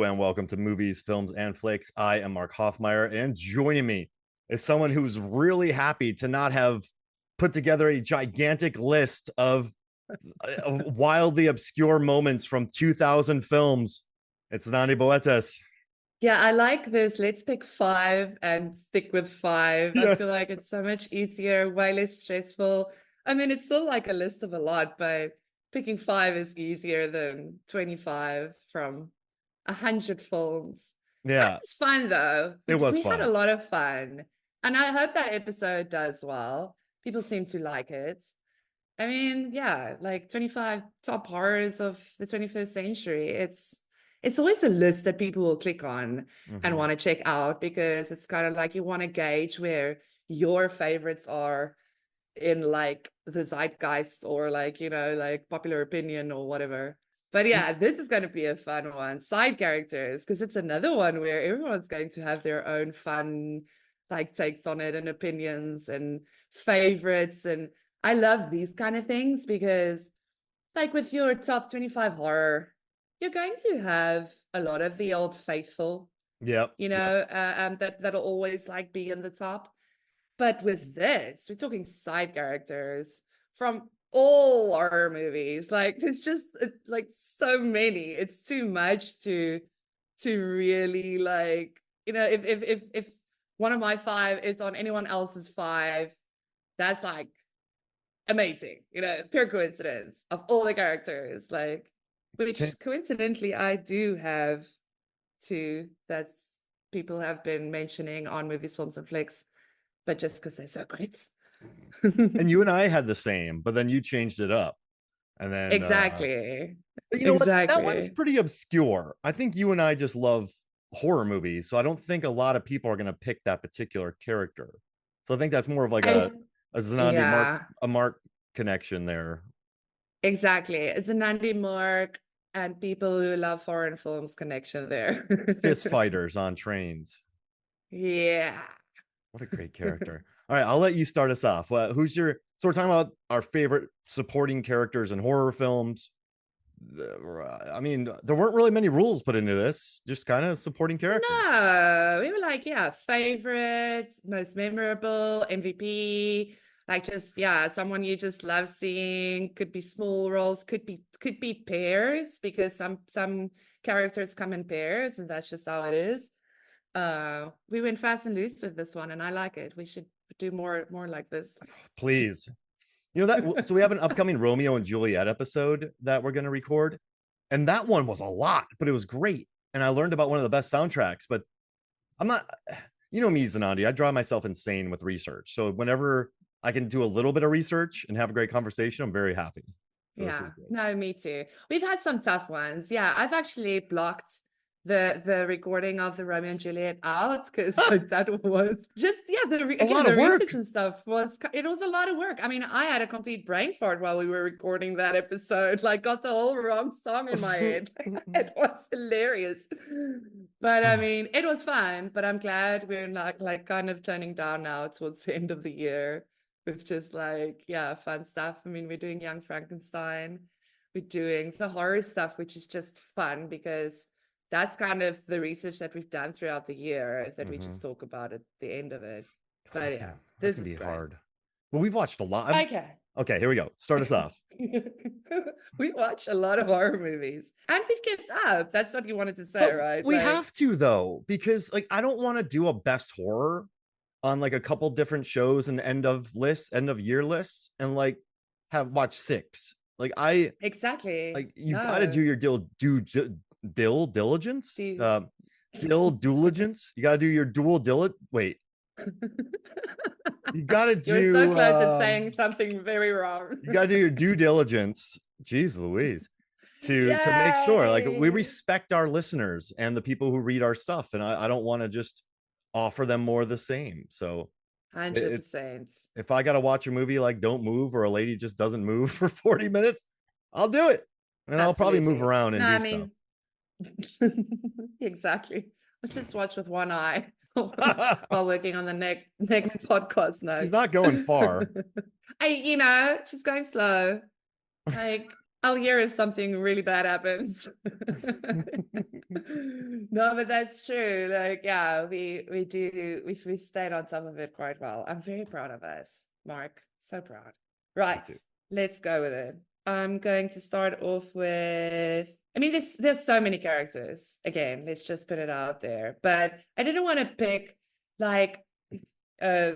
Hello and welcome to Movies, Films, and Flicks. I am Mark Hoffmeyer, and joining me is someone who's really happy to not have put together a gigantic list of wildly obscure moments from 2000 films. It's Zanandi Boetes. Yeah, I like this. Let's pick five and stick with five. I Yes. feel like it's so much easier, way less stressful. I mean, it's still like a list of a lot, but picking five is easier than 25 from 100 films. That Yeah, was fun though. it was We had a fun. lot of fun. And I hope that episode does well. People seem to like it. I mean, yeah, like 25 top horrors of the 21st century. It's always a list that people will click on and Mhm. want to check out because it's kind of like you want to gauge where your favorites are in like the zeitgeist or like, like popular opinion or whatever. But And yeah, this is going to be a fun one. Side characters, because it's another one where everyone's going to have their own fun like takes on it and opinions and favorites. And I love these kind of things because like with your top 25 horror, you're going to have a lot of the old faithful, yep, yep. that'll always like be in the top. But with this, we're talking side characters from all horror movies. Like there's just like so many. It's too much to really like, if one of my five is on anyone else's five, that's like amazing, pure coincidence of all the characters, like, Okay. which coincidentally I do have two that's people have been mentioning on movies, films, and flicks, but just because they're so great. And you and I had the same, but then you changed it up. And then Exactly. but you know what? That one's Exactly. pretty obscure. I think you and I just love horror movies, so I don't think a lot of people are going to pick that particular character. So I think that's more of like I a Zanandi Yeah, Mark connection there. exactly. It's a Nandi Mark and people who love foreign films connection there. Fist fighters on trains. Yeah. What a great character. All right, I'll let you start us off. Who's your so we're talking about our favorite supporting characters in horror films. I mean, there weren't really many rules put into this, just kind of supporting characters. No, we were like, yeah, favorite, most memorable, MVP, like just yeah, someone you just love seeing. Could be small roles, could be pairs because some characters come in pairs, and that's just how it is. We went fast and loose with this one, and I like it. We should do more like this. Please. You know that so we have an upcoming Romeo and Juliet episode that we're going to record, and that one was a lot, but it was great. And I learned about one of the best soundtracks, but I'm not, you know me, Zanandi. I drive myself insane with research. So whenever I can do a little bit of research and have a great conversation, I'm very happy. So this is Yeah, good. no, me too. We've had some tough ones. Yeah, I've actually blocked the recording of the Romeo and Juliet out because like that was just yeah A again lot of the research work. and stuff was a lot of work. I mean, I had a complete brain fart while we were recording that episode. Like, got the whole wrong song in my head. It was hilarious, but I mean, it was fun. But I'm glad we're not like kind of turning down now towards the end of the year with just like, yeah, fun stuff. I mean, we're doing Young Frankenstein, we're doing the horror stuff, which is just fun because that's kind of the research that we've done throughout the year that we Mhm. just talk about at the end of it. Oh, But yeah, that's this gonna is be great. hard. Well, we've watched a lot. Okay. Okay, here we go. Start us off. We watch a lot of horror movies and we've kept up. That's what you wanted to say, But right? we Like, have to though, because like I don't want to do a best horror on like a couple different shows and end of year lists and like have watched six. Like I exactly. like you got to do No. your dill diligence. Do you... Dill diligence. You got to do your dual diligence. Wait, you got to You're so do close at saying something very wrong. you got to do your due diligence. Jeez Louise. To make sure like we Yay! respect our listeners and the people who read our stuff, and I don't want to just offer them more of the same. So it's 100%. if I got to watch a movie like Don't Move or a lady just doesn't move for 40 minutes, I'll do it. And I'll probably move Absolutely. around and No, do I stuff. mean, exactly. I'll just watch with one eye while working on the next podcast She's notes. not going far. I, just going slow. Like, I'll hear if something really bad happens. No, but that's true. Like, yeah, we stayed on top of it quite well. I'm very proud of us, Mark. So proud. Me Right, too. let's go with it. I'm going to start off with, I mean, there's so many characters. Again, let's just put it out there. But I didn't want to pick like uh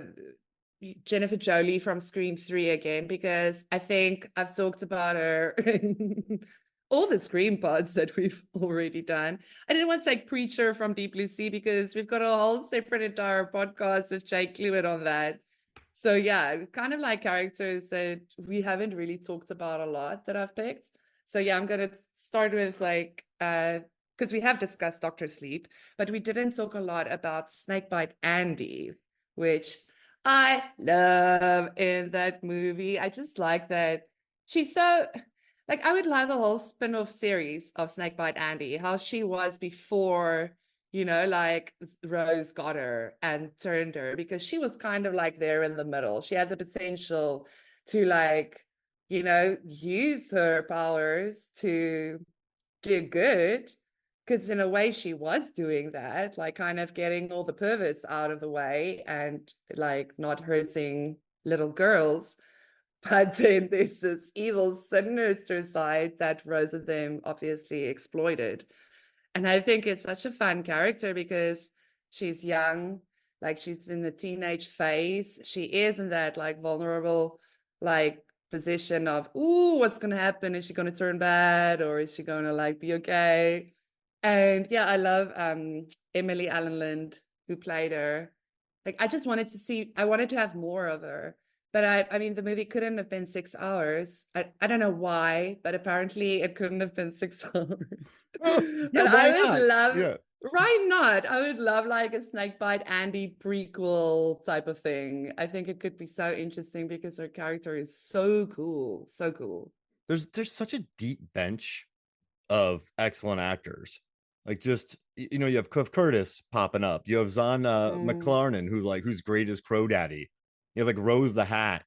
Jennifer Jolie from Scream 3 again, because I think I've talked about her in all the Scream pods that we've already done. I didn't want to take Preacher from Deep Blue Sea because we've got a whole separate entire podcast with Jake Cluett on that. So yeah, kind of like characters that we haven't really talked about a lot that I've picked. So yeah, I'm gonna start with like because we have discussed Doctor Sleep, but we didn't talk a lot about Snakebite Andy, which I love in that movie. I just like that she's so like I would love a whole spin-off series of Snakebite Andy, how she was before, like Rose got her and turned her, because she was kind of like there in the middle. She had the potential to like, use her powers to do good, because in a way she was doing that, like kind of getting all the perverts out of the way and like not hurting little girls. But then there's this evil, sinister side that Rose of them obviously exploited. And I think it's such a fun character because she's young, like she's in the teenage phase. She is in that like vulnerable, like position of, ooh, what's going to happen? Is she going to turn bad, or is she going to like be okay? And yeah, I love Emily Allen Lind, who played her. Like, I wanted to have more of her. But I mean, the movie couldn't have been 6 hours. I don't know why, but apparently it couldn't have been 6 hours. Oh, yeah, But why I would not? love, Yeah. why not? I would love like a Snakebite Andy prequel type of thing. I think it could be so interesting because her character is so cool. So cool. There's such a deep bench of excellent actors. Like just you have Cliff Curtis popping up. You have Zahn Mm, McClarnon, who's great as Crow Daddy. You have like Rose the Hat.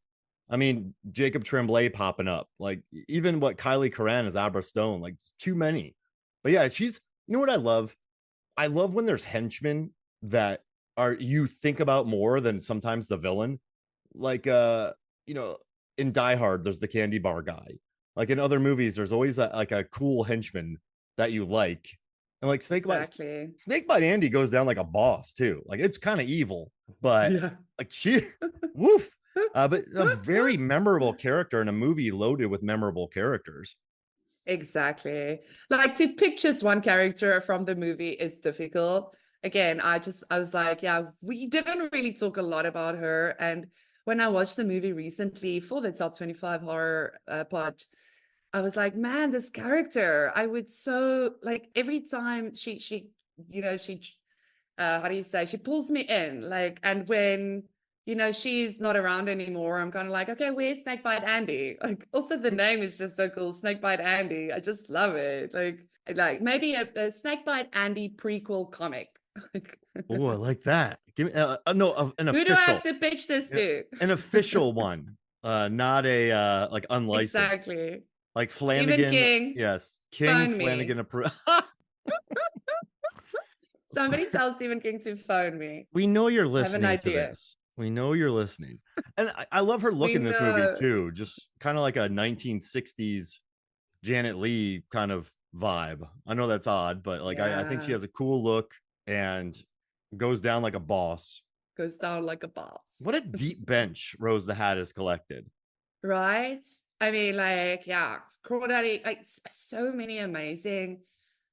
I mean, Jacob Tremblay popping up. Like even what Kylie Curran as Abra Stone. Like it's too many. But yeah, she's you know what I love? I love when there's henchmen that are you think about more than sometimes the villain. Like you know, in Die Hard, there's the candy bar guy. Like in other movies, there's always like a cool henchman that you like. And like exactly. Snakebite Andy goes down like a boss too. Like it's kind of evil, but Yeah. like she woof. But a very memorable character in a movie loaded with memorable characters. Exactly. Like to pick just one character from the movie is difficult. Again, I was like, yeah, we didn't really talk a lot about her. And when I watched the movie recently for the top 25 horror pod, I was like, man, this character, I would so like every time she how do you say, she pulls me in, like, and when she's not around anymore, I'm kind of like, okay, where's Snakebite Andy? Like, also the name is just so cool, Snakebite Andy. I just love it. Like maybe a Snakebite Andy prequel comic. Like, Oh, I like that. Give me no an who do I have official, to pitch this yeah, to? an official one. Not a like unlicensed. Exactly. Like Stephen Flanagan, King, yes, King phone me. Flanagan approved. Somebody tell Stephen King to phone me. We know you're I have an listening to idea. this. We know you're listening. And I love her look We in this movie know. too. Just kind of like a 1960s Janet Leigh kind of vibe. I know that's odd, but like I think she Yeah. has a cool look and goes down like a boss. Goes down like a boss. What a deep bench Rose the Hat has collected. Right? I mean, like, yeah, Crawdaddy, like so many amazing.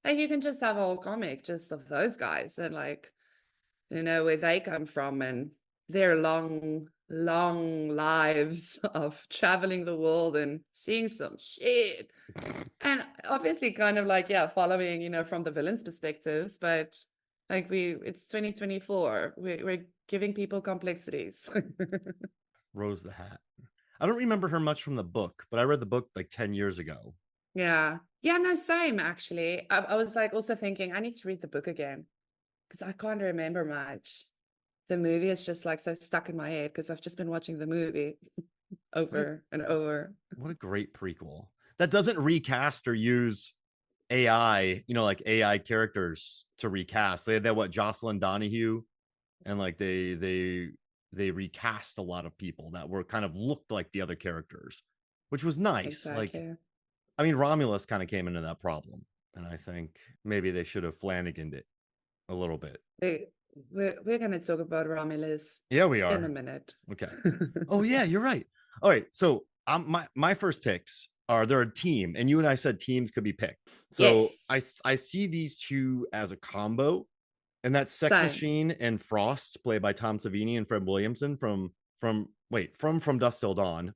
Like, you can just have a whole comic just of those guys and like, where they come from and their long, long lives of traveling the world and seeing some shit. And obviously, kind of like, yeah, following, from the villain's perspectives, but like it's 2024. We're giving people complexities. Rose the Hat. I don't remember her much from the book, but I read the book like 10 years ago. Yeah. Yeah, no, same actually. I was like also thinking I need to read the book again because I can't remember much. The movie is just like so stuck in my head because I've just been watching the movie What a over and over. what a great prequel. that doesn't recast or use AI, like AI characters to recast. They had that, what, Jocelyn Donahue, and like they recast a lot of people that were kind of looked like the other characters, which was nice. Like, Exactly. I mean, Romulus kind of came into that problem, and I think maybe they should have Flanaganed it a little bit. We, we're going to talk about Romulus Yeah, we in a are. minute. Okay. Oh yeah, you're right. All right. So my first picks are, they're a team, and you and I said teams could be picked. So Yes. I see these two as a combo, and that's Sex Same. Machine and Frost, played by Tom Savini and Fred Williamson from Dusk Till Dawn.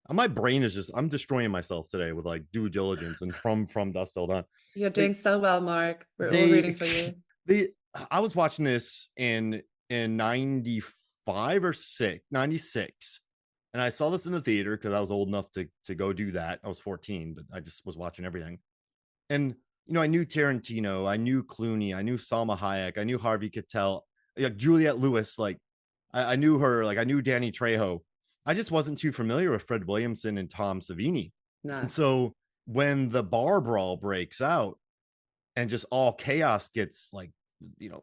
My brain is just, I'm destroying myself today with like due diligence and from Dusk Till Dawn. You're They doing so well, Mark. We're all they rooting for you. they I was watching this in 95 or 96, and I saw this in the theater because I was old enough to go do that. I was 14, but I just was watching everything. And I knew Tarantino, I knew Clooney, I knew Salma Hayek, I knew Harvey Keitel, like Juliette Lewis, like I knew her, like I knew Danny Trejo. I just wasn't too familiar with Fred Williamson and Tom Savini. And No. so when the bar brawl breaks out and just all chaos gets, like, you know,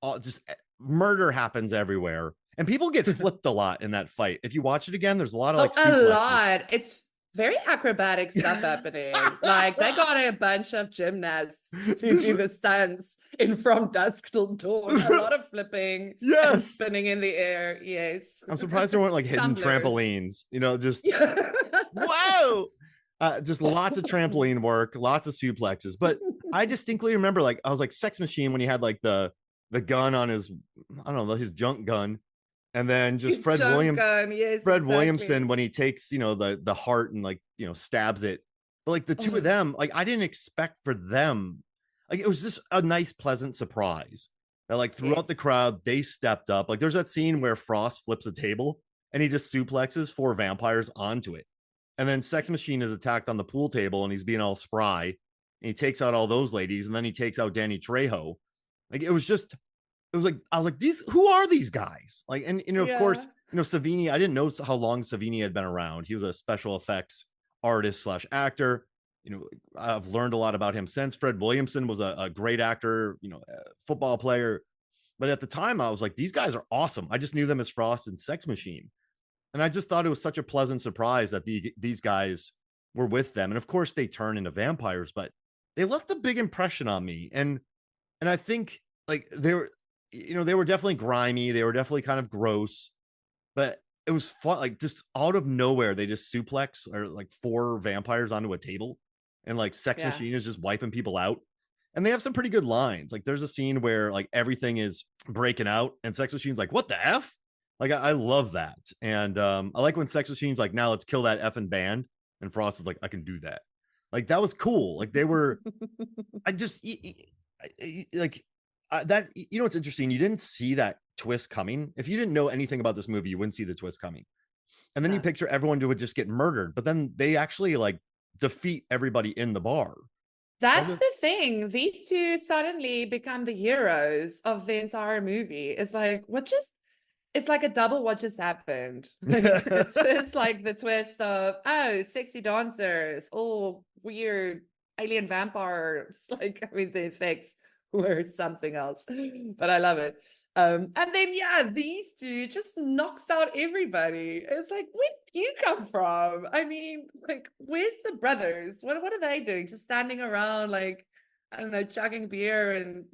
all just murder happens everywhere. And people get flipped a lot in that fight. If you watch it again, there's a lot of Oh, like a suplexes. lot. It's very acrobatic stuff happening. Like they got a bunch of gymnasts to do the stunts in From Dusk Till Dawn. A lot of flipping, yes, and spinning in the air. Yes, I'm surprised there weren't like hidden Tumblers. trampolines. Just whoa, just lots of trampoline work, lots of suplexes. But I distinctly remember, like, I was like Sex Machine when he had like the gun on his, I don't know, his junk gun, and then just Fred exactly. Williamson when he takes the heart and like stabs it. But like the two of them, like I didn't expect for them, like it was just a nice pleasant surprise that like throughout the crowd they stepped up. Like there's that scene where Frost flips a table and he just suplexes 4 vampires onto it, and then Sex Machine is attacked on the pool table and he's being all spry, and he takes out all those ladies, and then he takes out Danny Trejo. Like it was like, I was like, who are these guys? Like, and of course, Savini, I didn't know how long Savini had been around. He was a special effects artist slash actor. I've learned a lot about him since. Fred Williamson was a great actor, a football player. But at the time, I was like, these guys are awesome. I just knew them as Frost and Sex Machine. And I just thought it was such a pleasant surprise that these guys were with them. And of course, they turn into vampires, but they left a big impression on me. And I think like they were definitely grimy. They were definitely kind of gross, but it was fun. Like just out of nowhere, they just suplex or like 4 vampires onto a table, and like Sex Machine is just wiping people out. And they have some pretty good lines. Like there's a scene where like everything is breaking out, and Sex Machine's like, "What the f?" Like I love that, and I like when Sex Machine's like, "Now let's kill that effing band," and Frost is like, "I can do that." Like that was cool. Like they were. I just like that. It's interesting. You didn't see that twist coming. If you didn't know anything about this movie, you wouldn't see the twist coming. And then you picture everyone would just get murdered, but then they actually like defeat everybody in the bar. That's the thing. These two suddenly become the heroes of the entire movie. It's like, it's like a double what just happened. It's first like the twist of, oh, sexy dancers, all weird alien vampires. Like, I mean, the effects were something else, but I love it. And then these two just knocks out everybody. It's like, where did you come from? I mean, like, where's the brothers? What are they doing? Just standing around, like, I don't know, chugging beer and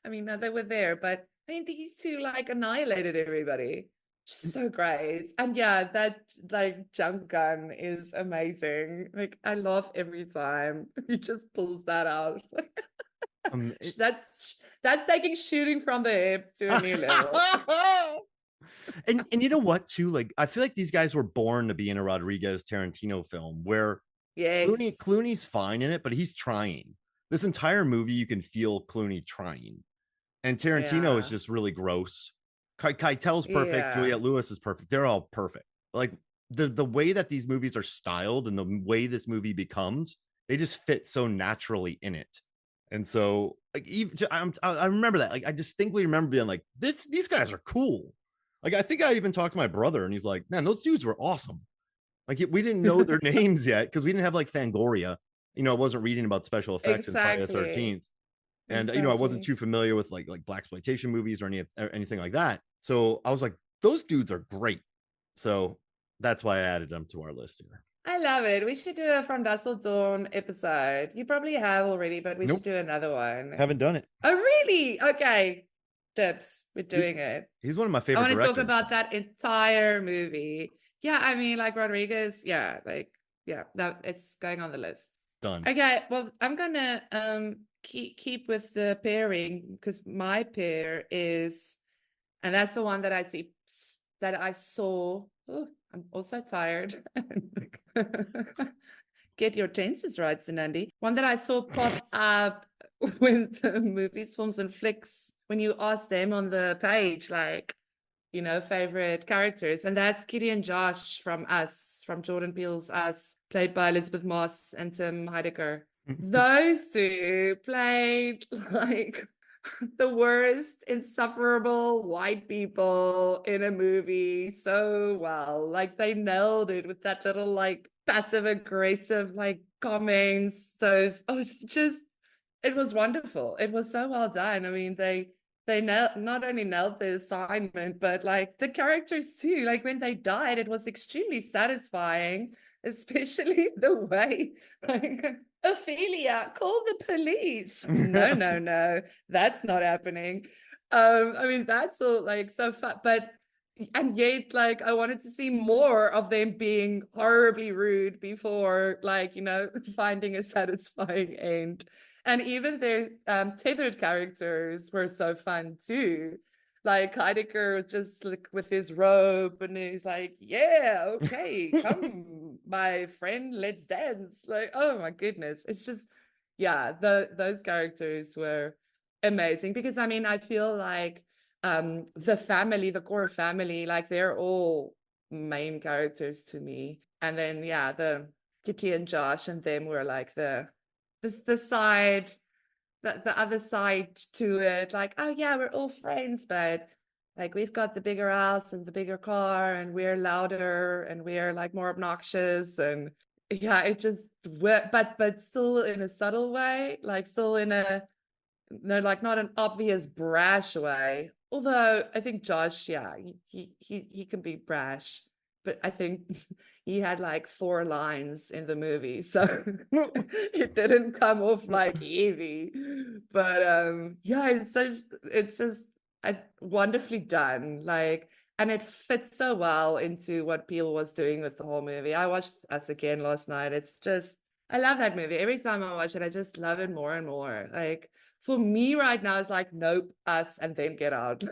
I mean, no, they were there, but I mean, these two like annihilated everybody. Just so great. And that like junk gun is amazing. Like I laugh every time he just pulls that out. That's taking shooting from the hip to a new level. and you know what too? Like I feel like these guys were born to be in a Rodriguez Tarantino film where Clooney's fine in it, but he's trying. This entire movie, you can feel Clooney trying. And Tarantino is just really gross. Keitel's perfect. Juliette Lewis is perfect. They're all perfect. Like the way that these movies are styled and the way this movie becomes, they just fit so naturally in it. And so, like, I remember that. Like, I distinctly remember being like, these guys are cool. Like, I think I even talked to my brother, and he's like, "Man, those dudes were awesome." Like we didn't know their names yet because we didn't have like Fangoria. I wasn't reading about special effects in Friday the Exactly. 13th. And I wasn't Exactly. too familiar with like blaxploitation movies or anything like that. So I was like, those dudes are great. So that's why I added them to our list here. I love it. We should do a From Dusk Till Dawn episode. You probably have already, but we should Nope, do another one. haven't done it. Oh, really? Okay. Dips. We're He's, doing it. he's one of my I favorite want to talk directors. about that entire movie. Yeah, I mean, like Rodriguez. Yeah, like, yeah, no, it's going on the list. Done. Okay, well, I'm gonna keep with the pairing because my pair is, and that's the one that I saw. Oh, I'm also tired. Get your tenses right, Zanandi. One that I saw pop up with the movies, films, and flicks when you ask them on the page, like, favorite characters. And that's Kitty and Josh from Us, from Jordan Peele's Us, played by Elizabeth Moss and Tim Heidecker. Those two played like the worst insufferable white people in a movie so well. Like they nailed it with that little like passive aggressive like comments. It was wonderful. It was so well done. I mean, they not only nailed the assignment, but like the characters too. Like when they died, it was extremely satisfying, especially the way like Ophelia, call the police. No, that's not happening. I mean, that's all like so fun, but and yet, like, I wanted to see more of them being horribly rude before, like, finding a satisfying end. And even their tethered characters were so fun too. Like Heidegger just like with his robe and he's like, yeah, okay, come, my friend, let's dance. Like, oh my goodness. It's just, yeah, those characters were amazing because I mean, I feel like the core family, like they're all main characters to me. And then yeah, the Kitty and Josh and them were like the side, the other side to it, like, oh yeah, we're all friends, but like we've got the bigger house and the bigger car and we're louder and we're like more obnoxious. And yeah, it just but still in a subtle way, like still in a no, like not an obvious brash way. Although I think Josh, yeah, he can be brash, but I think he had like 4 lines in the movie, so it didn't come off like heavy. But yeah, it's just wonderfully done. Like, and it fits so well into what Peele was doing with the whole movie. I watched Us again last night. It's just I love that movie. Every time I watch it, I just love it more and more. Like for me right now, it's like Nope, Us, and then Get Out.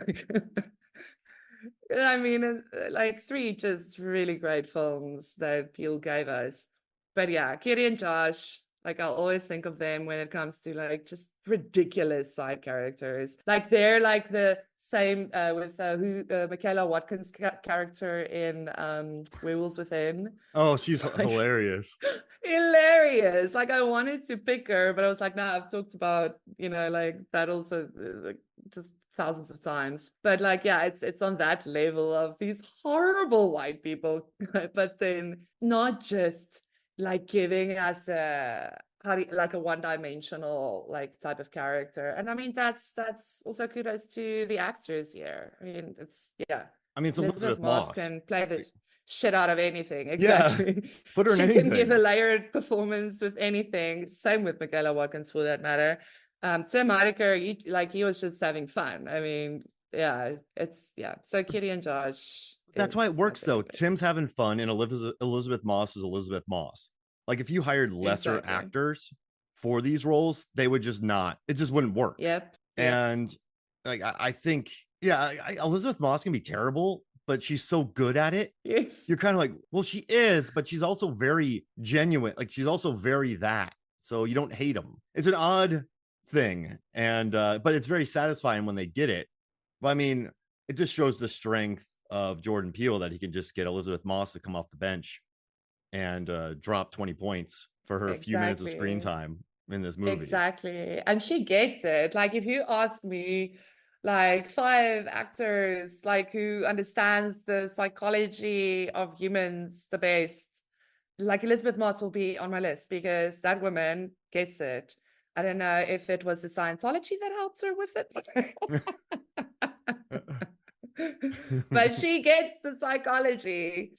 I mean, like 3 just really great films that Peele gave us. But yeah, Kitty and Josh, like I'll always think of them when it comes to like just ridiculous side characters. Like they're like the same with Michaela Watkins character in Werewolves Within. Oh, she's Like hilarious. hilarious. Like I wanted to pick her, but I was like, nah, I've talked about, like that also like just thousands of times. But like, yeah, it's on that level of these horrible white people, but then not just like giving us like a one-dimensional like type of character. And I mean that's also kudos to the actors here. I mean, it's yeah. I mean, it's Elizabeth Elizabeth Moss Moss. can play the shit out of anything. Yeah, Exactly. put her in She can give a anything. layered performance with anything. Same with Michaela Watkins for that matter. Tim Heidecker, he was just having fun. I mean, yeah, So Kitty and Josh That's why it is my works though. favorite. Tim's having fun, and Elizabeth Moss is Elizabeth Moss. Like if you hired lesser Exactly. actors for these roles, they would just not. It just wouldn't work. Yep. And like I think, yeah, Elizabeth Moss can be terrible, but she's so good at it. Yes. You're kind of like, well, she is, but she's also very genuine. Like she's also very that. So you don't hate them. It's an odd thing, and but it's very satisfying when they get it. But I mean, it just shows the strength of Jordan Peele that he can just get Elizabeth Moss to come off the bench and drop 20 points for her few minutes of screen Exactly. time in this movie. Exactly. And she gets it. Like if you ask me like 5 actors like who understands the psychology of humans the best, like Elizabeth Moss will be on my list because that woman gets it. I don't know if it was the Scientology that helps her with it, but she gets the psychology.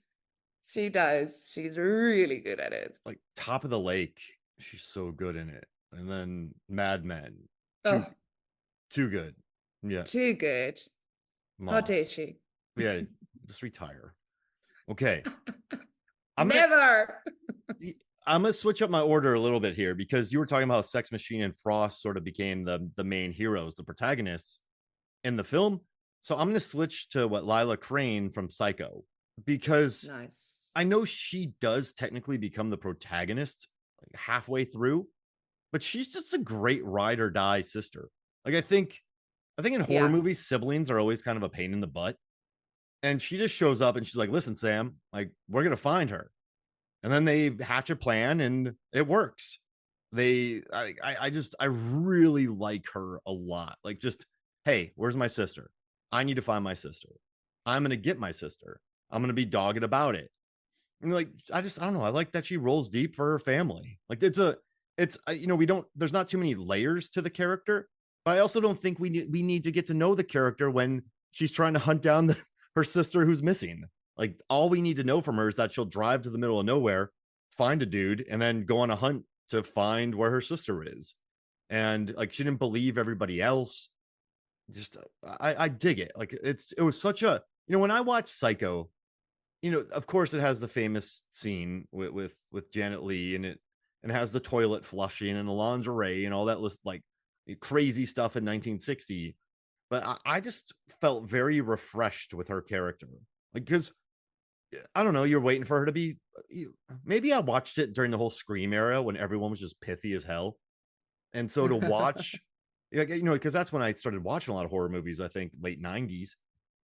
She does. She's really good at it. Like Top of the Lake, she's so good in it. And then Mad Men, Oh, too good. Yeah, too good. How dare Moss. she? Yeah, just retire. Okay, I'm gonna Never. I'm gonna switch up my order a little bit here because you were talking about Sex Machine and Frost sort of became the main heroes, the protagonists in the film. So I'm gonna switch to what Lila Crane from Psycho because Nice. I know she does technically become the protagonist like halfway through, but she's just a great ride or die sister. Like I think in horror Yeah. movies, siblings are always kind of a pain in the butt. And she just shows up and she's like, listen, Sam, like, we're gonna find her. And then they hatch a plan and it works. I really like her a lot. Like, just, hey, where's my sister? I need to find my sister. I'm gonna get my sister. I'm gonna be dogged about it. And like, I don't know. I like that she rolls deep for her family. Like, we don't, there's not too many layers to the character, but I also don't think we need to get to know the character when she's trying to hunt down her sister who's missing. Like, all we need to know from her is that she'll drive to the middle of nowhere, find a dude, and then go on a hunt to find where her sister is. And like, she didn't believe everybody else. Just, I dig it. Like, it was such a, when I watch Psycho, of course, it has the famous scene with Janet Leigh, and it has the toilet flushing and the lingerie and all that list, like crazy stuff in 1960. But I just felt very refreshed with her character, like, because I don't know, you're waiting for her to be. Maybe I watched it during the whole Scream era when everyone was just pithy as hell, and so to watch, because that's when I started watching a lot of horror movies. I think late '90s,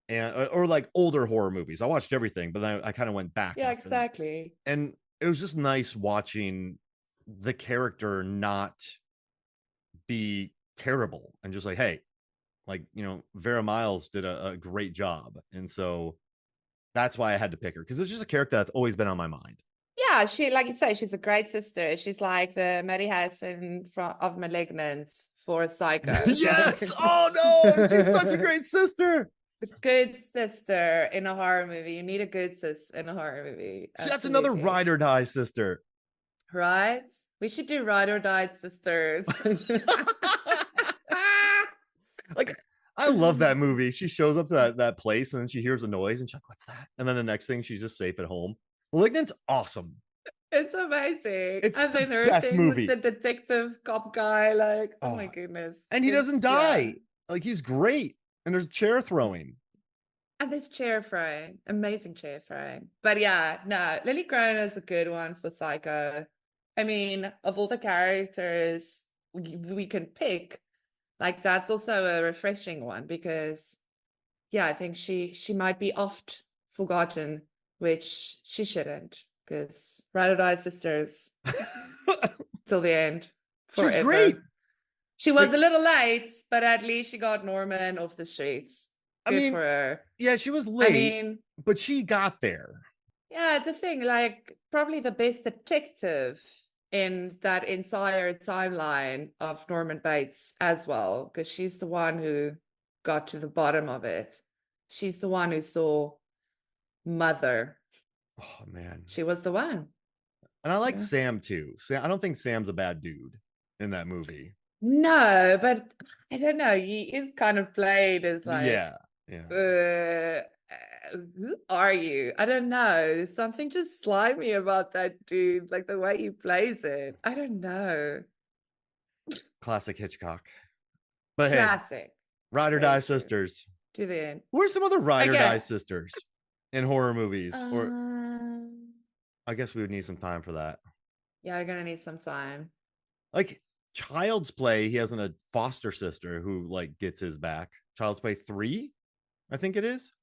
and or like older horror movies. I watched everything, but then I kind of went back Yeah, after that. exactly. And it was just nice watching the character not be terrible and just like, hey, like, Vera Miles did a great job. And so that's why I had to pick her, because it's just a character that's always been on my mind. Yeah, she, like you say, she's a great sister. She's like the Maddie Harrison of Malignant for Psycho. Yes. Oh no, she's such a great sister. The good sister in a horror movie. You need a good sis in a horror movie. That's another Absolutely. ride or die sister. Right? We should do ride or die sisters. Like, I love that movie. She shows up to that place and then she hears a noise and she's like, what's that? And then the next thing, she's just safe at home. Malignant's awesome. It's amazing. It's And the then her best thing movie. with the detective cop guy, like, oh my Oh. goodness. And he doesn't die. Yeah. Like, he's great. And there's chair throwing. And there's chair throwing. Amazing chair throwing. But yeah, no, Lily Crone is a good one for Psycho. I mean, of all the characters we can pick, like, that's also a refreshing one because, yeah, I think she might be oft forgotten, which she shouldn't, because Ride or Die Sisters till the end, forever. She's great. She was a little late, but at least she got Norman off the streets. Good for her. Yeah, she was late, I mean, but she got there. yeah, it's a thing, like, probably the best detective in that entire timeline of Norman Bates as well, because she's the one who got to the bottom of it. She's the one who saw Mother. Oh man, she was the one. And I like Sam too. I don't think Sam's a bad dude in that movie. No, but I don't know. He is kind of played as like, who are you? I don't know. There's something just slimy about that dude, like the way he plays it. I don't know. Classic Hitchcock. But classic. Hey, ride or die sisters. To the end. Who are some other ride or die sisters in horror movies? Or I guess we would need some time for that. Yeah, we're gonna need some time. Like Child's Play, he has a foster sister who like gets his back. Child's Play 3, I think it is,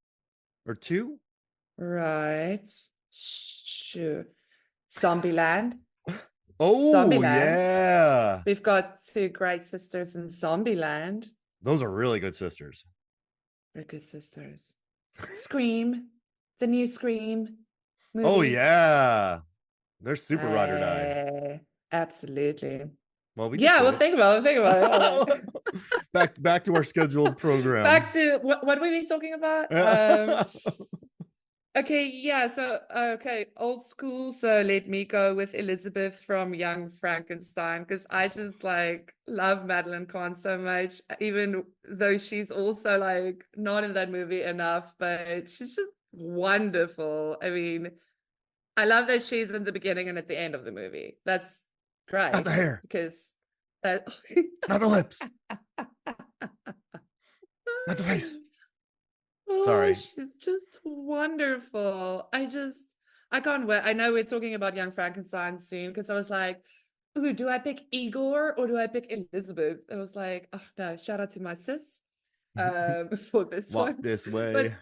or 2. Right. Sure. Zombieland. Oh, Zombieland. Yeah. We've got 2 great sisters in Zombieland. Those are really good sisters. They're good sisters. Scream. The new Scream movies. Oh, yeah. They're super ride or die. Absolutely. Well, we just Yeah, did well, it. think about it. Think about it. Back to our scheduled program. Back to what were we talking about? I Okay, yeah, so okay, old school. So let me go with Elizabeth from Young Frankenstein because I just like love Madeline Kahn so much, even though she's also like not in that movie enough, but she's just wonderful. I mean, I love that she's in the beginning and at the end of the movie. That's not the great hair, because that not the lips, not the face. Oh, Sorry. she's just wonderful. I can't wait. I know we're talking about Young Frankenstein soon because I was like, ooh, do I pick Igor or do I pick Elizabeth? I was like, oh no, shout out to my sis for this Walk one. this way.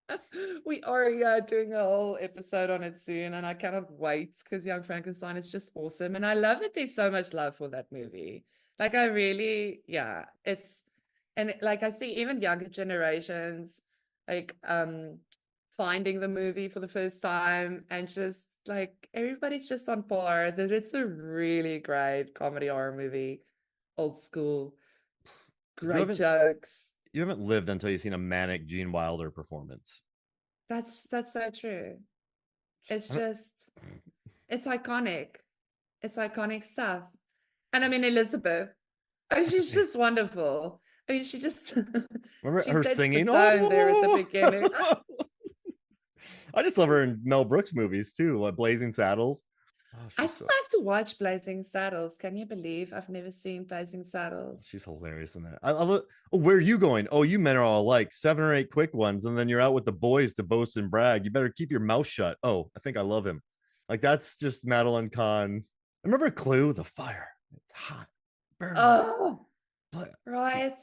But we are doing a whole episode on it soon, and I cannot wait because Young Frankenstein is just awesome. And I love that there's so much love for that movie. Like I really, yeah, like I see even younger generations like finding the movie for the first time and just like everybody's just on par that it's a really great comedy horror movie, old school, You great haven't jokes. you haven't lived until you've seen a manic Gene Wilder performance. That's so true. It's I don't- just it's iconic. It's iconic stuff. And I mean Elizabeth, oh, Not the she's just face. wonderful. I mean, she just Remember she her sets the singing? tone there at the Oh, beginning. I just love her in Mel Brooks movies too, like Blazing Saddles. Oh, I she's still so have to watch Blazing Saddles. Can you believe I've never seen Blazing Saddles? she's hilarious in that. I love. Oh, where are you going? Oh, you men are all like 7 or 8 quick ones, and then you're out with the boys to boast and brag. You better keep your mouth shut. Oh, I think I love him. Like that's just Madeline Kahn. Remember Clue? The fire. It's hot, burning. Oh, She, right.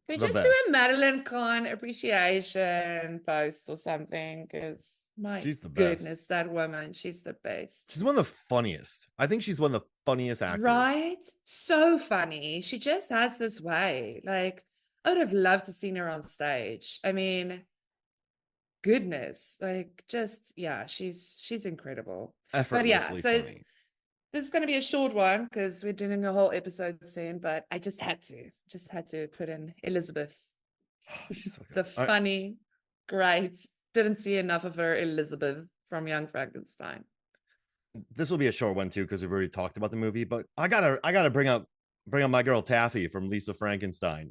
We the just do a best. Madeline Kahn appreciation post or something because my She's the best. goodness, that woman, she's the best. She's one of the funniest. I think she's one of the funniest actors. Right? So funny. She just has this way. Like, I would have loved to seen her on stage. I mean, goodness. Like, just yeah, she's incredible. But yeah, Effortlessly so funny. this is going to be a short one because we're doing a whole episode soon, but I just had to put in Elizabeth, Oh, she's so good. the funny, great, didn't see enough of her Elizabeth from Young Frankenstein. This will be a short one too because we've already talked about the movie. But I gotta bring up my girl Taffy from Lisa Frankenstein.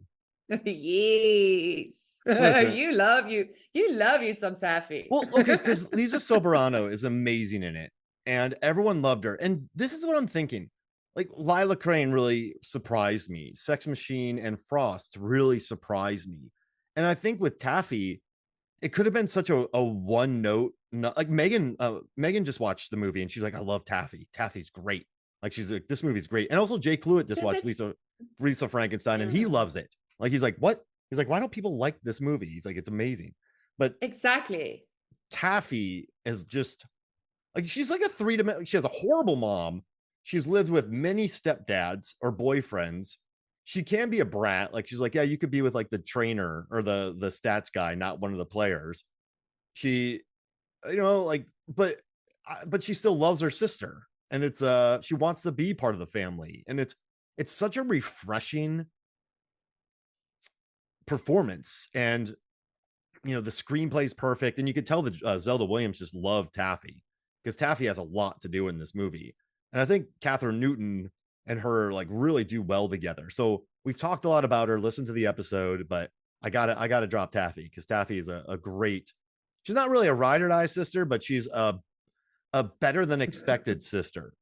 Yes. Listen, You love you some Taffy. well, okay, because Lisa Soberano is amazing in it, and everyone loved her. And this is what I'm thinking. Like Lila Crane really surprised me. Sex Machine and Frost really surprised me. And I think with Taffy, it could have been such a one note. Like Megan just watched the movie and she's like, I love Taffy. Taffy's great. Like she's like, this movie's great. And also Jake Lewitt just Because watched it's Lisa Frankenstein and he yeah, loves it. Like he's like, what? He's like, why don't people like this movie? He's like, it's amazing. But exactly. Taffy is just like she's like a three-dimensional. She has a horrible mom. She's lived with many stepdads or boyfriends. She can be a brat. Like she's like, yeah, you could be with like the trainer or the stats guy, not one of the players. She, like, but she still loves her sister, and it's she wants to be part of the family, and it's such a refreshing performance, and the screenplay is perfect, and you could tell that Zelda Williams just loved Taffy because Taffy has a lot to do in this movie, and I think Catherine Newton and her like really do well together. So we've talked a lot about her. Listen to the episode, but I gotta drop Taffy because Taffy is a great. She's not really a ride or die sister, but she's a better than expected sister.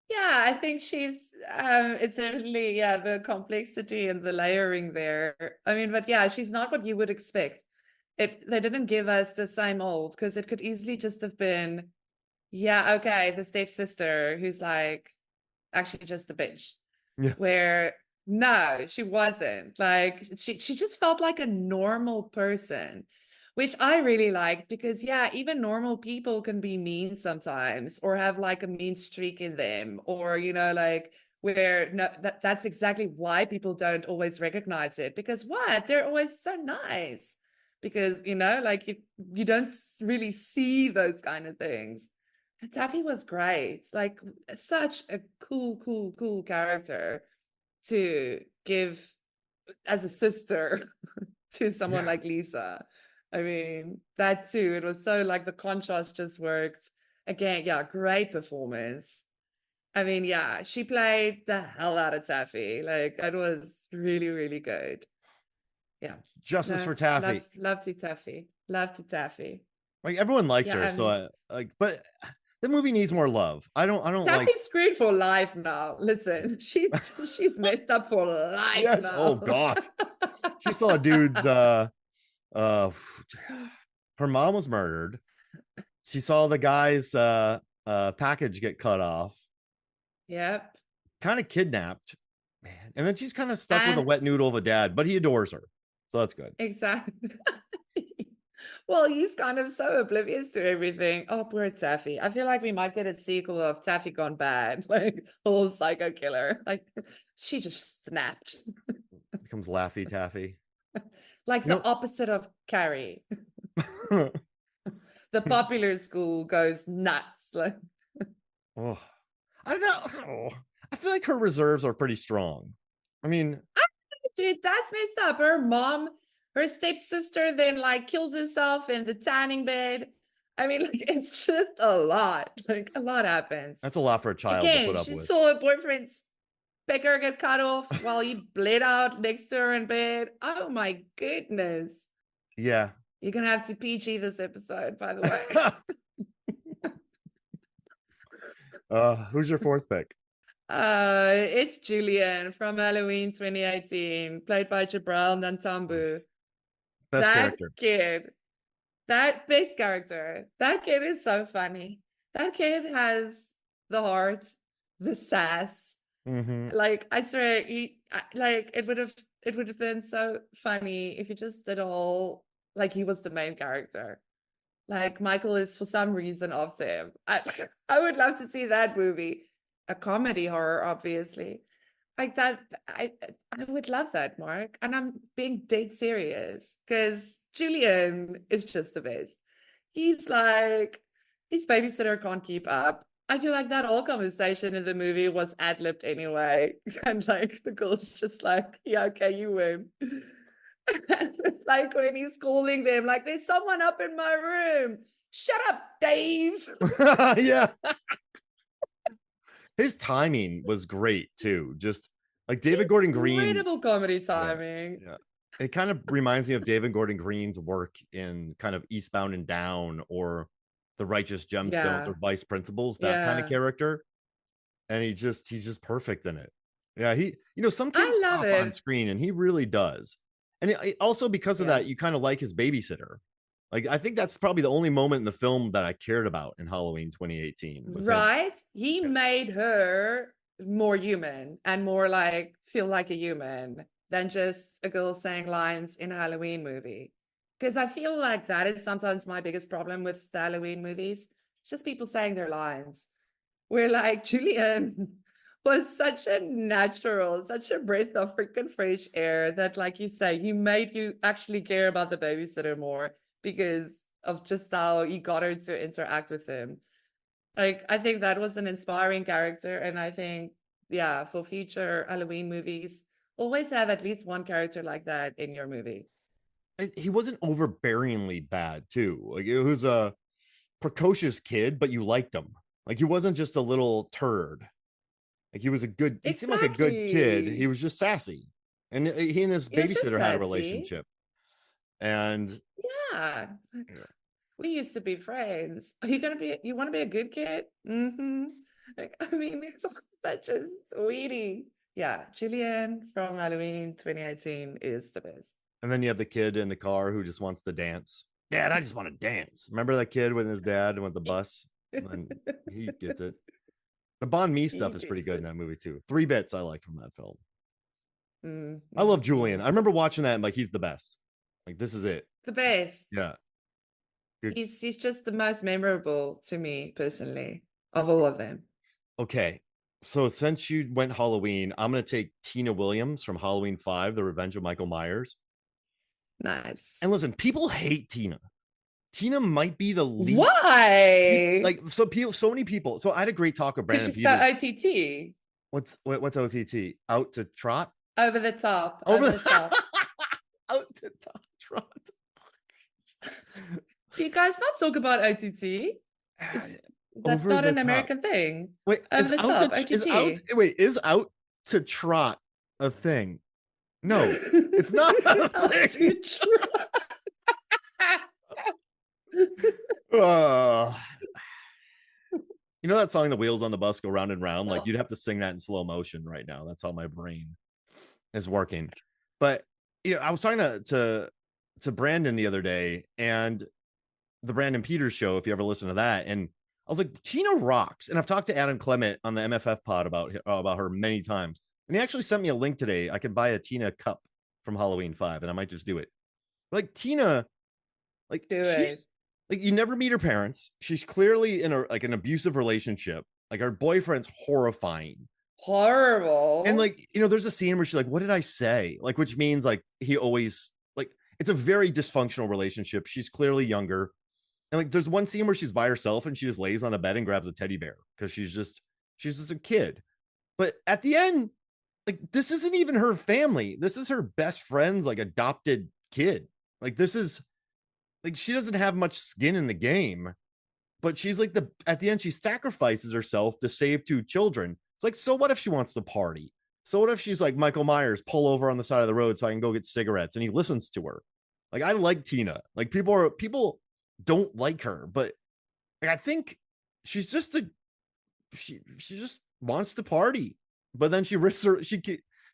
Yeah, I think she's it's definitely yeah, the complexity and the layering there. I mean, but yeah, she's not what you would expect. They didn't give us the same old because it could easily just have been, yeah, okay, the stepsister who's like actually just a bitch. Yeah, Where no, she wasn't. Like she just felt like a normal person, which I really liked because yeah, even normal people can be mean sometimes or have like a mean streak in them or like where no that's exactly why people don't always recognize it because what? They're always so nice. Because like you don't really see those kind of things. Taffy was great. Like such a cool character to give as a sister to someone Yeah. like Lisa. I mean, that too. It was so like the contrast just worked. Again, yeah, great performance. I mean, yeah, she played the hell out of Taffy. Like it was really good. Yeah. Justice No, for Taffy. love to Taffy. Love to Taffy. Like everyone likes Yeah, her, so I like, but the movie needs more love. I don't like. Taffy's screwed for life now. Listen, she's messed up for life Yes. Oh now. gosh. She saw a dude's uh her mom was murdered. She saw the guy's package get cut off, Yep. kind of kidnapped, man. And then she's kind of stuck with a And wet noodle of a dad, but he adores her. So that's good. exactly. Well, he's kind of so oblivious to everything. Oh, poor Taffy. I feel like we might get a sequel of Taffy Gone Bad, like whole psycho killer. Like she just snapped. Becomes Laffy Taffy. Like You the opposite of Carrie. know, The popular school goes nuts. Like oh, I don't know. Oh, I feel like her reserves are pretty strong. I mean, dude, that's messed up. Her mom, her stepsister, then like kills herself in the tanning bed. I mean, like it's just a lot. Like a lot happens. that's a lot for a child to put Again, up she with. saw her boyfriend's pecker get cut off while he bled out next to her in bed. Oh my goodness. Yeah. You're gonna have to PG this episode, by the way. Who's your fourth pick? It's Julian from Halloween 2018, played by Jabril Nantambu. Best That character. kid, that best character, that kid is so funny. That kid has the heart, the sass. Mm-hmm. Like I swear, like it would have been so funny if you just did a whole like he was the main character. Like Michael is for some reason after him. I would love to see that movie, a comedy horror, obviously. Like that, I would love that, Mark. And I'm being dead serious because Julian is just the best. He's like his babysitter can't keep up. I feel like that whole conversation in the movie was ad-libbed anyway. And like the girl's just like, yeah, okay, you win. It's like when he's calling them, like, there's someone up in my room. Shut up, Dave. Yeah. His timing was great too. Just like David Gordon Green. Incredible comedy Yeah, timing. yeah. It kind of reminds me of David Gordon Green's work in kind of Eastbound and Down or The Righteous Gemstones Yeah. or Vice Principals, that kind of Yeah. character. And he's just perfect in it. Yeah, some I kids love pop on it. screen and he really does. And also because of Yeah. that, you kind of like his babysitter. Like I think that's probably the only moment in the film that I cared about in Halloween 2018 was him. Right? He Yeah. made her more human and more like feel like a human than just a girl saying lines in a Halloween movie. Because I feel like that is sometimes my biggest problem with the Halloween movies. It's just people saying their lines. Where like Julian was such a natural, such a breath of freaking fresh air that, like you say, he made you actually care about the babysitter more because of just how he got her to interact with him. Like, I think that was an inspiring character. And I think, yeah, for future Halloween movies, always have at least one character like that in your movie. He wasn't overbearingly bad too. Like it was a precocious kid, but you liked him. Like he wasn't just a little turd. Like he seemed like a good kid. He Exactly. was just sassy. And he and his He was just babysitter had a sassy. relationship. And Yeah. yeah. We used to be friends. Are you you want to be a good kid? Mm-hmm. Like, I mean, it's such a sweetie. Yeah, Julian from Halloween 2018 is the best. And then you have the kid in the car who just wants to dance. Dad, I just want to dance. Remember that kid with his dad and with the bus? And he gets it. The Bon Mi He stuff is pretty gets good in it. that movie too. 3 bits I like from that film. I love Julian. I Mm-hmm. remember watching that and like he's the best. Like this is it. The best. Yeah. Good. He's just the most memorable to me personally of all of them. Okay. So since you went Halloween, I'm gonna take Tina Williams from Halloween 5, The Revenge of Michael Myers. Nice. And listen, people hate Tina. Tina might be the least Why? like so many people. So I had a great talk with Because Brandon she's so Peters. OTT. What's OTT? Out to trot? Over the top. Over Over the top. out to trot. Do you guys not talk about OTT? That's Over not the an top. American thing. Wait, Over the top. OTT. is out to trot a thing? No, it's not a Out thing. to trot. Uh, you know that song, "The Wheels on the Bus Go Round and Round"? Like Oh. you'd have to sing that in slow motion right now. That's how my brain is working. But I was talking to Brandon the other day, and the Brandon Peters show, if you ever listen to that, and I was like, Tina rocks. And I've talked to Adam Clement on the MFF pod about her many times. And he actually sent me a link today. I could buy a Tina cup from Halloween 5, and I might just do it. Like Tina, like Do she's it. like, you never meet her parents. She's clearly in an abusive relationship. Like her boyfriend's horrifying. Horrible. And like, there's a scene where she's like, what did I say? Like, which means like he always like, it's a very dysfunctional relationship. She's clearly younger. And like, there's one scene where she's by herself and she just lays on a bed and grabs a teddy bear because she's just a kid. But at the end, like, this isn't even her family. This is her best friend's like adopted kid. Like, this is like, she doesn't have much skin in the game, but she's like at the end, she sacrifices herself to save 2 children. It's like, so what if she wants to party? So what if she's like Michael Myers, pull over on the side of the road so I can go get cigarettes, and he listens to her? Like, I like Tina. Like, people don't like her, but like, I think she's just she just wants to party, but then she risks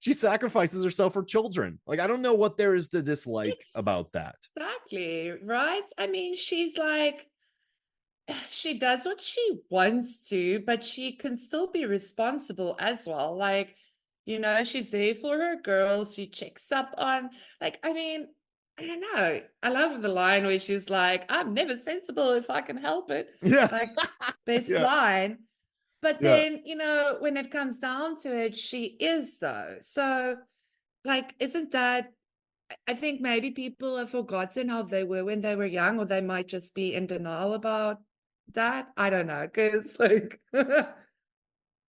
she sacrifices herself for children. Like, I don't know what there is to dislike about that. Exactly, right? I mean, she's like, she does what she wants to, but she can still be responsible as well. Like, she's there for her girls. She checks up on, like, I mean, I don't know. I love the line where she's like, I'm never sensible if I can help it. Yeah. Like, best Yeah. line. But Yeah. then, when it comes down to it, she is though. So, like, isn't that, I think maybe people have forgotten how they were when they were young, or they might just be in denial about that. I don't know. Because, like,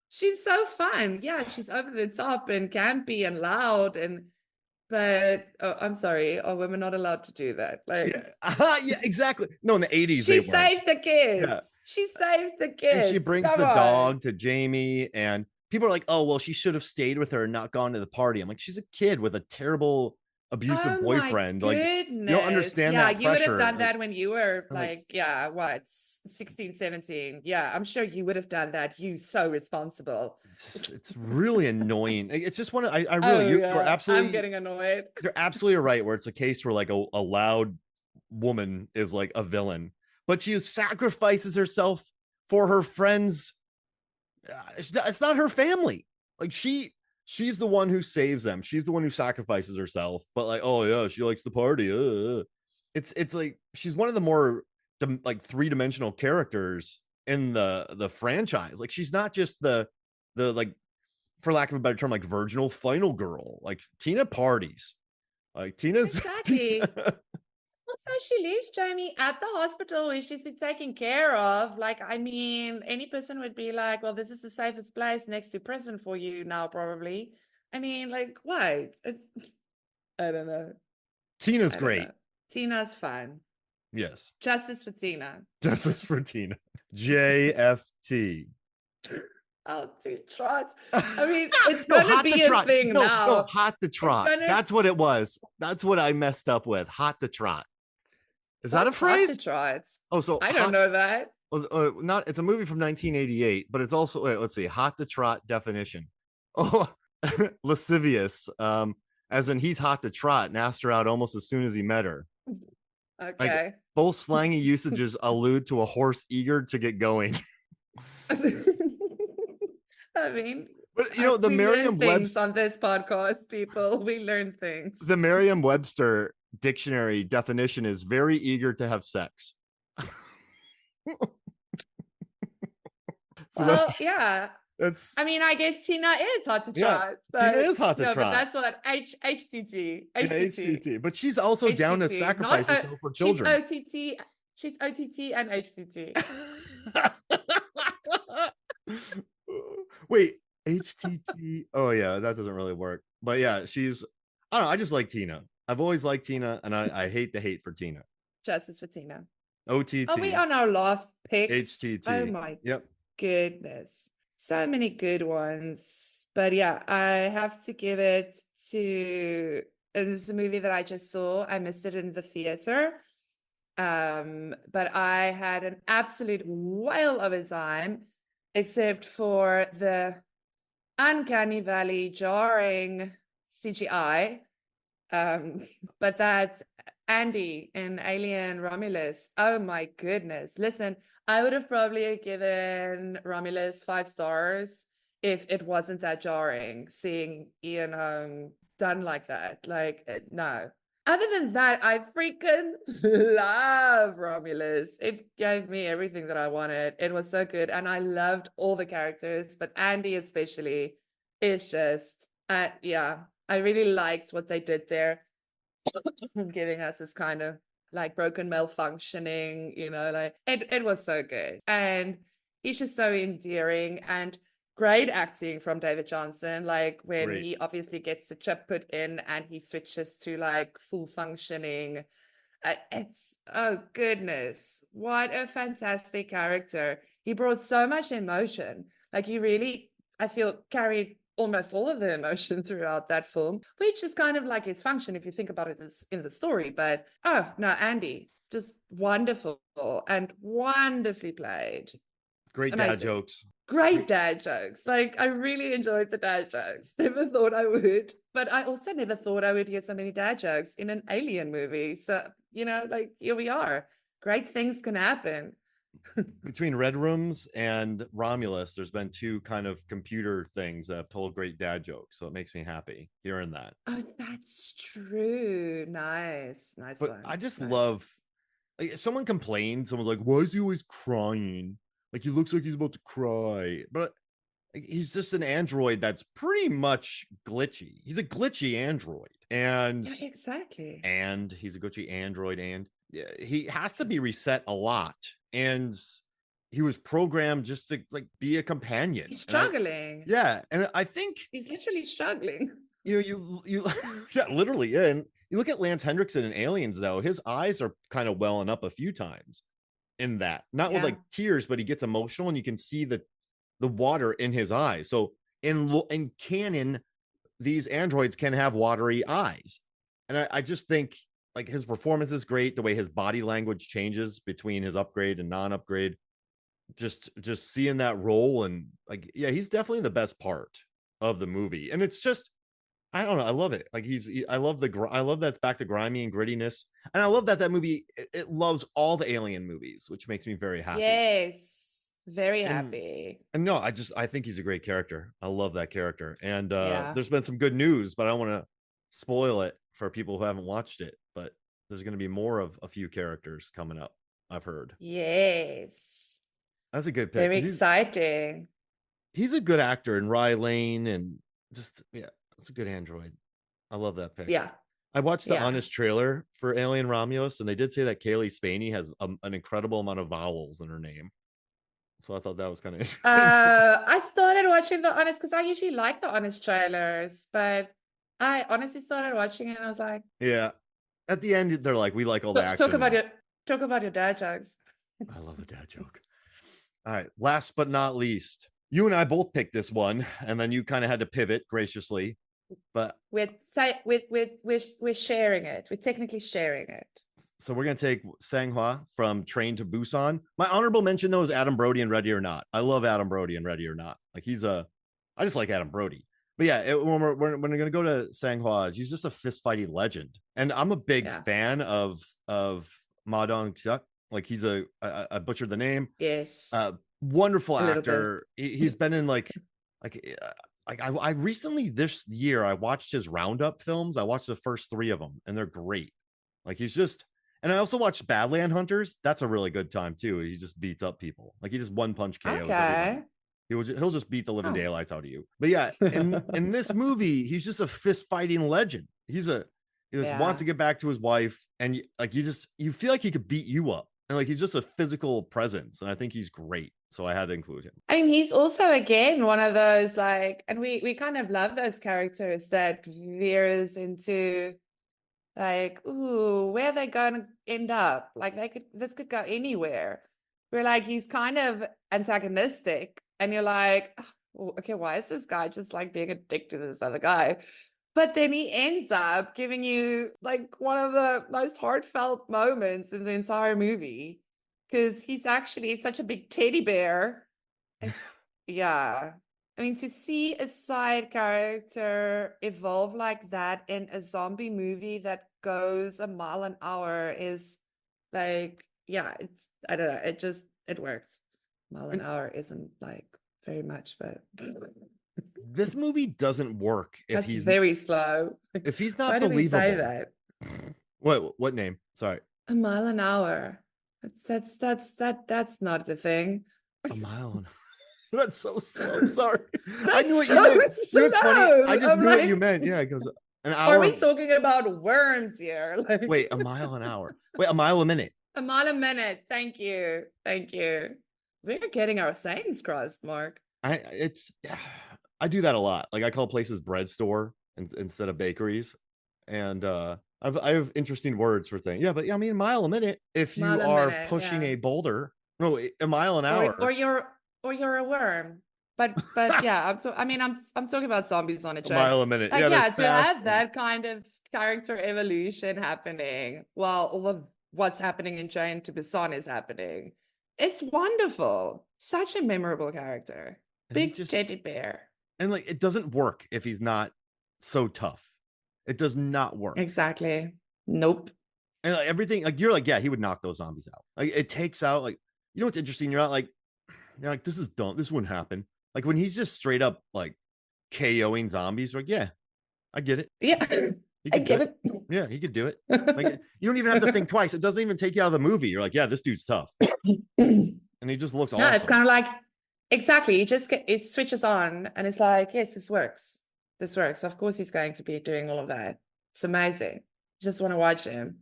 she's so fun. Yeah, she's over the top and campy and loud. But I'm sorry, are women not allowed to do that? Like, yeah, exactly. No, in the 80s, she they weren't. saved the kids. Yeah. She saved the And she kids. brings Come the on. dog to Jamie, and people are like, oh, well, she should have stayed with her and not gone to the party. I'm like, she's a kid with a terrible abusive Oh my boyfriend. Like, you don't goodness. understand Yeah, that you would have pressure. done Like, that when you were I'm like, like, yeah, what, 16, 17. Yeah, I'm sure you would have done that. You so responsible. it's really annoying. It's just one of, I Oh really, you're yeah, I'm absolutely, getting annoyed. you're absolutely right, where it's a case where like a loud woman is like a villain, but she sacrifices herself for her friends. It's not her family. Like, she's the one who saves them. She's the one who sacrifices herself. But like, oh yeah, she likes the party. It's like she's one of the more like 3-dimensional characters in the franchise. Like, she's not just the like, for lack of a better term, like virginal final girl. Like, Tina parties. Like, Tina's Exactly. Also, she leaves Jamie at the hospital where she's been taken care of. Like, I mean, any person would be like, well, this is the safest place next to prison for you now, probably. I mean, like, what? I don't know. Tina's great. Tina's fun. Yes. Justice for Tina. Justice for Tina. JFT. Oh, to trot. I mean, it's gonna be a thing now. No, hot to trot. That's what it was. That's what I messed up with. Hot to trot. Is that a phrase? Hot to trot. Oh, so I don't know that. Not. It's a movie from 1988, but it's also, wait, let's see. Hot to trot definition. Oh, lascivious. As in he's hot to trot and asked her out almost as soon as he met her. Okay. Like, both slangy usages allude to a horse eager to get going. I mean, but the Merriam-Webster on this podcast, people, we learn things. The Merriam-Webster dictionary definition is very eager to have sex. Well, yeah. That's. I mean, I guess Tina is hot to trot. Tina is hot to trot. But that's what HTT. HTT. But she's also down to sacrifice herself for children. She's OTT. She's OTT and HTT. Wait, HTT. Oh yeah, that doesn't really work. But yeah, she's. I don't know. I just like Tina. I've always liked Tina, and I hate the hate for Tina. Justice for Tina. Are we OTT, on our last picks? Oh HTT. my Yep. goodness. So many good ones. But yeah, I have to give it to, and this is a movie that I just saw. I missed it in the theater. But I had an absolute whale of a time, except for the uncanny valley jarring CGI. But that's Andy in Alien Romulus. Oh my goodness. Listen, I would have probably given Romulus 5 stars if it wasn't that jarring seeing Ian Holm done like that. Like, no. Other than that, I freaking love Romulus. It gave me everything that I wanted. It was so good. And I loved all the characters, but Andy especially is just, yeah, I really liked what they did there, giving us this kind of like broken malfunctioning, like it was so good. And he's just so endearing, and great acting from David Johnson, like when Great. he obviously gets the chip put in and he switches to like full functioning. It's, oh goodness, what a fantastic character. He brought so much emotion. Like he really, I feel, carried almost all of the emotion throughout that film, which is kind of like his function if you think about it as in the story. But oh no, Andy, just wonderful and wonderfully played. Great dad Amazing. jokes. Great dad jokes. Like I really enjoyed the dad jokes. Never thought I would, but I also never thought I would hear so many dad jokes in an Alien movie. So, like here we are. Great things can happen. Between Red Rooms and Romulus, there's been two kind of computer things that have told great dad jokes. So it makes me happy hearing that. Oh, that's true. Nice. Nice But one. I just Nice. love, like, someone complained, someone's like, why is he always crying? Like he looks like he's about to cry. But he's just an android that's pretty much glitchy. He's a glitchy android. And Yeah, exactly. and he's a glitchy android, and he has to be reset a lot. And he was programmed just to like be a companion. He's struggling. And I think He's literally struggling. you yeah, literally. Yeah. And you look at Lance Hendrickson in Aliens, though, his eyes are kind of welling up a few times in that, not with like tears, but he gets emotional and you can see the water in his eyes. So in canon, these androids can have watery eyes. And I just think like his performance is great. The way his body language changes between his upgrade and non-upgrade, just seeing that role, and like, yeah, he's definitely the best part of the movie. And it's just, I don't know, I love it. Like I love that's back to grimy and grittiness. And I love that movie, it loves all the Alien movies, which makes me very happy. Yes. Very happy. And no, I think he's a great character. I love that character. And Yeah. there's been some good news, but I don't want to spoil it for people who haven't watched it. But there's going to be more of a few characters coming up, I've heard. Yes. That's a good pick. Very exciting. He's a good actor, and Rye Lane, and just, yeah, it's a good android. I love that pick. Yeah. I watched the Honest trailer for Alien Romulus, and they did say that Kaylee Spaney has an incredible amount of vowels in her name. So I thought that was kind of interesting. I started watching The Honest because I usually like The Honest trailers, but I honestly started watching it and I was like, yeah. At the end, they're like, we like all the action. Talk about your dad jokes. I love a dad joke. All right. Last but not least, you and I both picked this one, and then you kind of had to pivot graciously. But we're sharing it. We're technically sharing it. So we're gonna take Sang-hwa from Train to Busan. My honorable mention, though, is Adam Brody in Ready or Not. I love Adam Brody in Ready or Not. Like I just like Adam Brody. But yeah, when we're gonna go to Sang-hwa, he's just a fist fighting legend, and I'm a big fan of Ma Dong-seok. Like I butchered the name. Yes. Wonderful actor. He's been in I recently this year I watched his Roundup films. I watched the first 3 of them, and they're great. Like he's just. And I also watched Badland Hunters. That's a really good time too. He just beats up people. Like he just one punch KOs everybody. He'll just beat the living daylights out of you. But yeah, in this movie, he's just a fist fighting legend. He just wants to get back to his wife, and you feel like he could beat you up. And like he's just a physical presence, and I think he's great. So I had to include him. I mean, he's also again one of those like, and we kind of love those characters that veers into like, ooh, where are they going to end up? Like this could go anywhere. We're like, he's kind of antagonistic, and you're like, oh, okay, why is this guy just like being a dick to this other guy? But then he ends up giving you like one of the most heartfelt moments in the entire movie because he's actually such a big teddy bear. It's, yeah. I mean, to see a side character evolve like that in a zombie movie that goes a mile an hour is like, yeah, it's, I don't know, it works. Mile an hour isn't like very much, but This movie doesn't work if that's he's very slow. not Why did we say believable. that? What name? Sorry. A mile an hour. That's not the thing. A mile. That's so slow. Sorry. I That's knew what so you meant. You know what's funny? slow. I just I'm knew what like, you meant. Yeah, it goes an are hour. we talking about worms here? Like, Wait, a mile an hour. Wait, a mile a minute. a mile a minute. Thank you. Thank you. We're getting our sayings crossed, Mark. I do that a lot. Like I call places bread store instead of bakeries. And I have interesting words for things. Yeah, but yeah, I mean, a mile a minute. If Mile you a are minute, pushing yeah. a boulder, no, a mile an hour. Or you're a worm. But yeah, I'm talking about zombies on a A train. mile a minute. Like, Yeah, yeah, that's to fast. have that kind of character evolution happening while all of what's happening in Train to Busan is happening. It's wonderful. Such a memorable character. And he Big just teddy bear. and like it doesn't work if he's not so tough. It does not work. Exactly. Nope. And like, everything, like you're like, yeah, he would knock those zombies out. Like it takes out, like, you know what's interesting? You're like, this is dumb. This wouldn't happen. Like when he's just straight up like KOing zombies, like, yeah, I get it. Yeah. He I could do get it. it. Yeah, he could do it. Like you don't even have to think twice. It doesn't even take you out of the movie. You're like, yeah, this dude's tough. And he just looks No, it's awesome. kind of like exactly. It switches on and it's like, yes, this works. This works. Of course he's going to be doing all of that. It's amazing. You just want to watch him.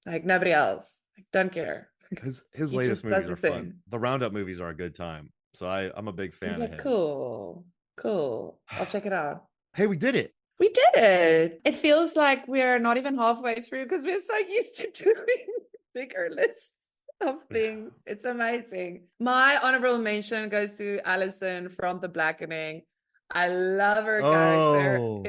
Like nobody else. Like, don't care. His He latest just does movies the are thing. fun. The Roundup movies are a good time. So I'm a big fan Yeah, of his. cool. Cool. I'll check it out. Hey, we did it. We did it. It feels like we're not even halfway through because we're so used to doing bigger lists of things. It's amazing. My honorable mention goes to Alison from The Blackening. I love her character. Oh,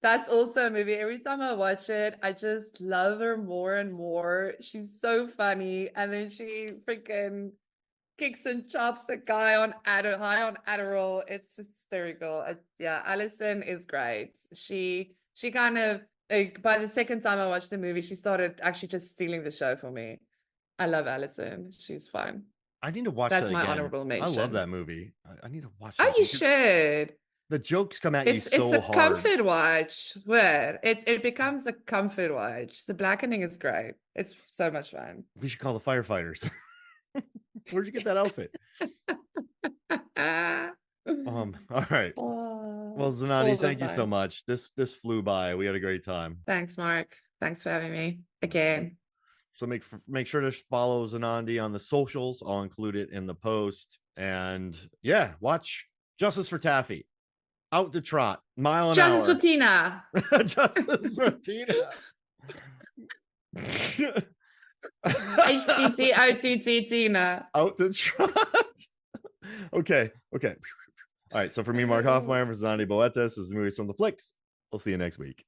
That's also a movie. Every time I watch it, I just love her more and more. She's so funny. And then she freaking kicks and chops a guy on high on Adderall. It's hysterical. Yeah, Alison is great. She kind of like by the second time I watched the movie, she started actually just stealing the show for me. I love Alison. She's fun. I need to watch That's that my again. honorable I love mention. that movie. I need to watch Oh, that you because should. the jokes come at you It's so a hard. comfort watch. Where it becomes a comfort watch. The Blackening is great. It's so much fun. We should call the firefighters. Where'd you get that outfit? All right. Well, Zanandi, thank you so much. This flew by. We had a great time. Thanks, Mark. Thanks for having me again. So make sure to follow Zanandi on the socials. I'll include it in the post. And yeah, watch Justice for Taffy. Out to trot, mile an Justice hour. for Tina. Justice for Tina. HTT OTT Tina. Out to trot. Okay. All right. So for me, Mark Hoffmeyer, for Zanandi Boetas, this is Movies from the Flicks. We'll see you next week.